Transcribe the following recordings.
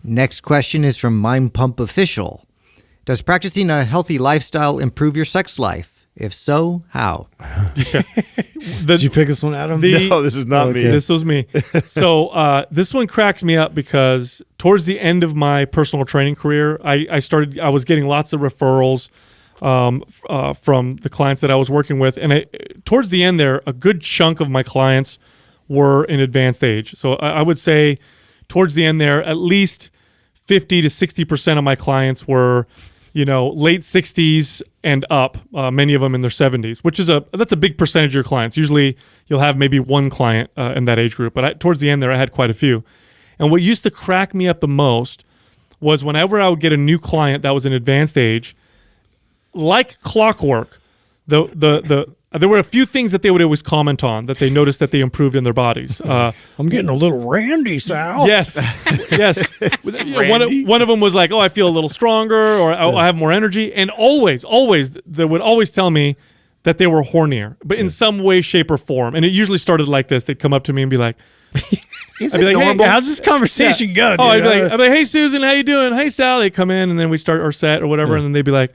Next question is from Mind Pump Official. Does practicing a healthy lifestyle improve your sex life? If so, how? Did you pick this one, Adam? No, this is not me. This was me. So this one cracked me up because towards the end of my personal training career, I was getting lots of referrals from the clients that I was working with. And towards the end there, a good chunk of my clients were in advanced age. So I would say towards the end there, at least 50 to 60% of my clients were, late 60s and up, many of them in their 70s, which is that's a big percentage of your clients. Usually you'll have maybe one client in that age group, but towards the end there, I had quite a few. And what used to crack me up the most was whenever I would get a new client that was in advanced age, like clockwork, there were a few things that they would always comment on that they noticed that they improved in their bodies. I'm getting a little randy, Sal. Yes. One of them was like, oh, I feel a little stronger, or I have more energy. And always, they would always tell me that they were hornier, but in some way, shape, or form. And it usually started like this. They'd come up to me and be like, Is it normal? Hey, how's this conversation go, dude? Oh, I'd be like, hey, Susan, how you doing? Hey, Sal. They'd come in, and then we'd start our set or whatever, and then they'd be like,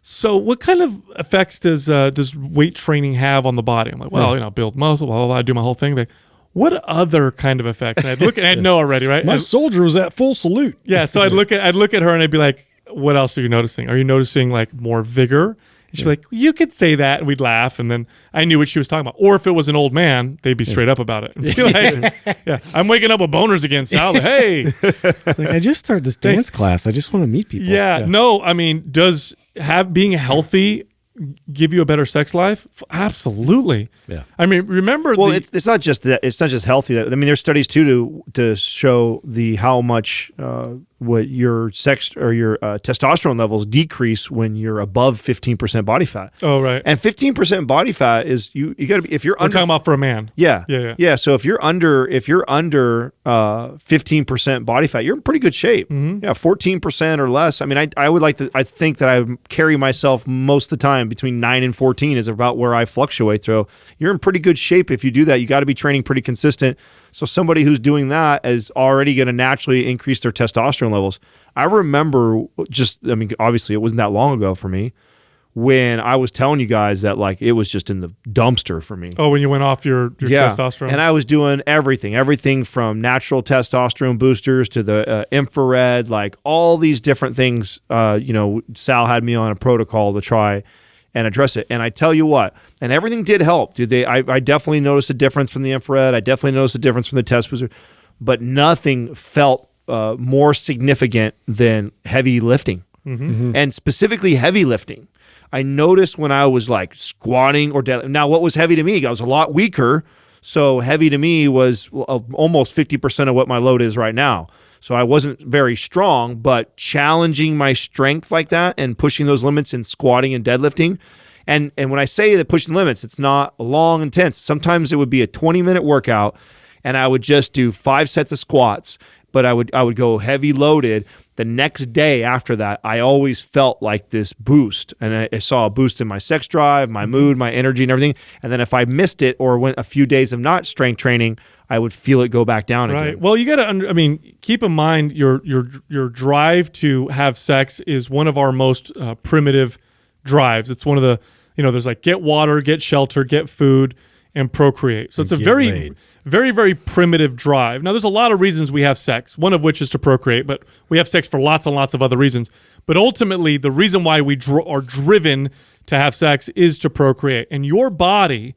so what kind of effects does weight training have on the body? I'm like, well, build muscle, blah, blah, blah. I do my whole thing. Like, what other kind of effects? And I'd know already, right? My soldier was at full salute. Yeah, so I'd look at her and I'd be like, what else are you noticing? Are you noticing like more vigor? And she'd be like, you could say that. And we'd laugh. And then I knew what she was talking about. Or if it was an old man, they'd be straight up about it. And be like, I'm waking up with boners again, Sal. Hey. It's like, I just started this dance class. I just want to meet people. Yeah. No, I mean, does being healthy give you a better sex life? Absolutely. Yeah. I mean, remember. Well, it's not just that. It's not just healthy. I mean, there's studies too to show how much what your sex or your testosterone levels decrease when you're above 15% body fat. Oh, right. And 15% body fat is you got to be if you're We're talking about for a man. Yeah. Yeah. So if you're under 15% body fat, you're in pretty good shape. Mm-hmm. Yeah, 14% or less. I mean, I think that I carry myself most of the time between 9 and 14 is about where I fluctuate. So you're in pretty good shape if you do that. You got to be training pretty consistent. So somebody who's doing that is already going to naturally increase their testosterone levels. I remember obviously it wasn't that long ago for me when I was telling you guys that like it was just in the dumpster for me. Oh, when you went off your testosterone? And I was doing everything from natural testosterone boosters to the infrared, like all these different things. Sal had me on a protocol to try and address it. And I tell you what, and everything did help. I definitely noticed a difference from the infrared. I definitely noticed a difference from the test booster, but nothing felt more significant than heavy lifting, and specifically heavy lifting. I noticed when I was like squatting or deadlifting. Now, what was heavy to me? I was a lot weaker, so heavy to me was almost 50% of what my load is right now. So I wasn't very strong, but challenging my strength like that and pushing those limits in squatting and deadlifting. And when I say that pushing limits, it's not long, intense. Sometimes it would be a 20-minute workout, and I would just do 5 sets of squats, but I would go heavy loaded. The next day after that, I always felt like this boost, and I saw a boost in my sex drive, my mood, my energy, and everything. And then if I missed it or went a few days of not strength training, I would feel it go back down again. Right. Well, you got to. Keep in mind your drive to have sex is one of our most primitive drives. It's one of the there's like get water, get shelter, get food, and procreate. So it's a very, very, very primitive drive. Now, there's a lot of reasons we have sex, one of which is to procreate, but we have sex for lots and lots of other reasons. But ultimately, the reason why we are driven to have sex is to procreate. And your body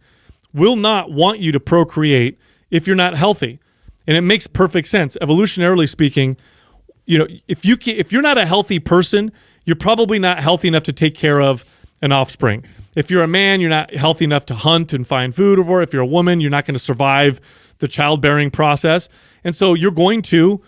will not want you to procreate if you're not healthy. And it makes perfect sense. Evolutionarily speaking, if you're not a healthy person, you're probably not healthy enough to take care of an offspring. If you're a man, you're not healthy enough to hunt and find food, or if you're a woman, you're not going to survive the childbearing process. And so you're going to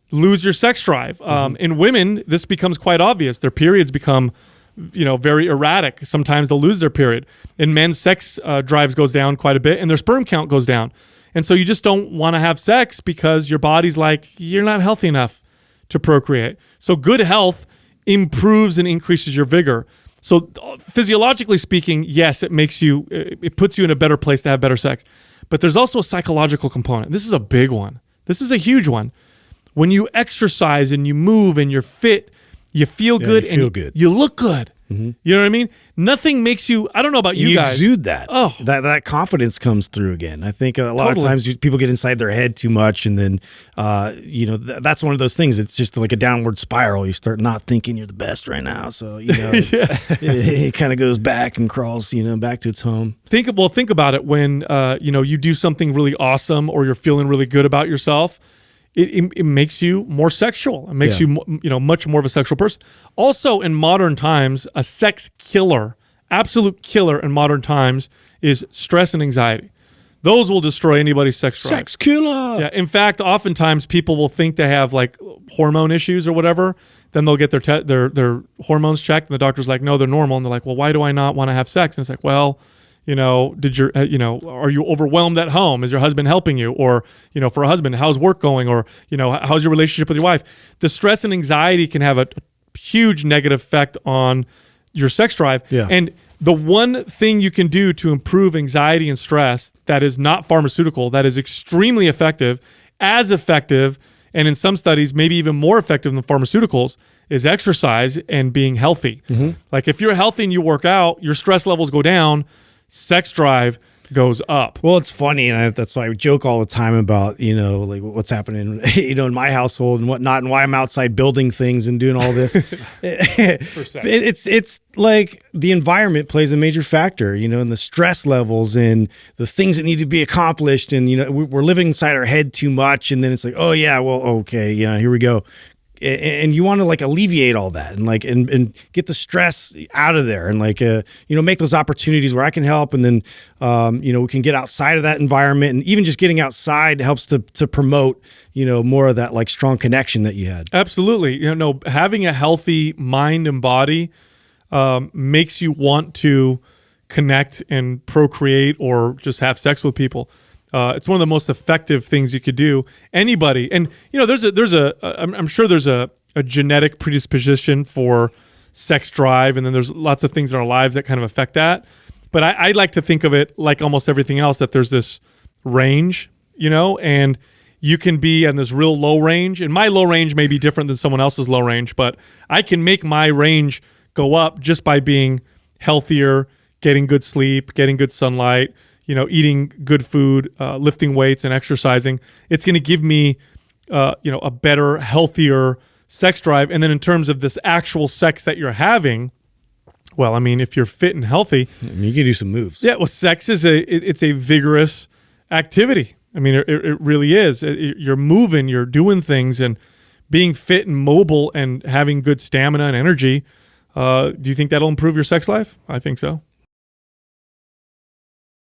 lose your sex drive. In women, this becomes quite obvious. Their periods become, very erratic. Sometimes they'll lose their period. In men, sex drives goes down quite a bit, and their sperm count goes down. And so you just don't want to have sex because your body's like, you're not healthy enough to procreate. So good health improves and increases your vigor. So physiologically speaking, yes, it puts you in a better place to have better sex. But there's also a psychological component. This is a big one. This is a huge one. when you exercise and you move and you're fit, you feel good you feel and good. you look good. You know what I mean? Nothing makes you, I don't know about you guys. exude that. Oh. That confidence comes through again. I think a lot of Totally. times people get inside their head too much, and then that's one of those things. It's just like a downward spiral. You start not thinking you're the best right now, so it kind of goes back and crawls back to its home. Think about it when you do something really awesome or you're feeling really good about yourself. It makes you more sexual. It makes you much more of a sexual person. Also, in modern times, a sex killer, absolute killer in modern times, is stress and anxiety. Those will destroy anybody's sex drive. Sex killer. Yeah. In fact, oftentimes people will think they have like hormone issues or whatever. Then they'll get their hormones checked, and the doctor's like, no, they're normal. And they're like, well, why do I not want to have sex? And it's like, well, are you overwhelmed at home? Is your husband helping you? Or, for a husband, how's work going? Or, how's your relationship with your wife? The stress and anxiety can have a huge negative effect on your sex drive. Yeah. And the one thing you can do to improve anxiety and stress that is not pharmaceutical, that is extremely effective, and in some studies, maybe even more effective than pharmaceuticals, is exercise and being healthy. Like if you're healthy and you work out, your stress levels go down, sex drive goes up. Well, it's funny, and that's why I joke all the time about like what's happening in my household and whatnot, and why I'm outside building things and doing all this. It's like the environment plays a major factor, and the stress levels and the things that need to be accomplished, and we're living inside our head too much, and then it's like, oh yeah, well, okay, here we go. And you want to like alleviate all that and get the stress out of there and make those opportunities where I can help, and then we can get outside of that environment, and even just getting outside helps to promote more of that like strong connection that you had. Absolutely. Having a healthy mind and body makes you want to connect and procreate or just have sex with people. It's one of the most effective things you could do. Anybody, and I'm sure there's a genetic predisposition for sex drive, and then there's lots of things in our lives that kind of affect that. But I like to think of it like almost everything else, that there's this range, and you can be in this real low range, and my low range may be different than someone else's low range, but I can make my range go up just by being healthier, getting good sleep, getting good sunlight, eating good food, lifting weights and exercising. It's going to give me, a better, healthier sex drive. And then in terms of this actual sex that you're having, well, I mean, if you're fit and healthy, you can do some moves. Yeah. Well, sex is it's a vigorous activity. I mean, it really is. You're moving, you're doing things, and being fit and mobile and having good stamina and energy. Do you think that'll improve your sex life? I think so.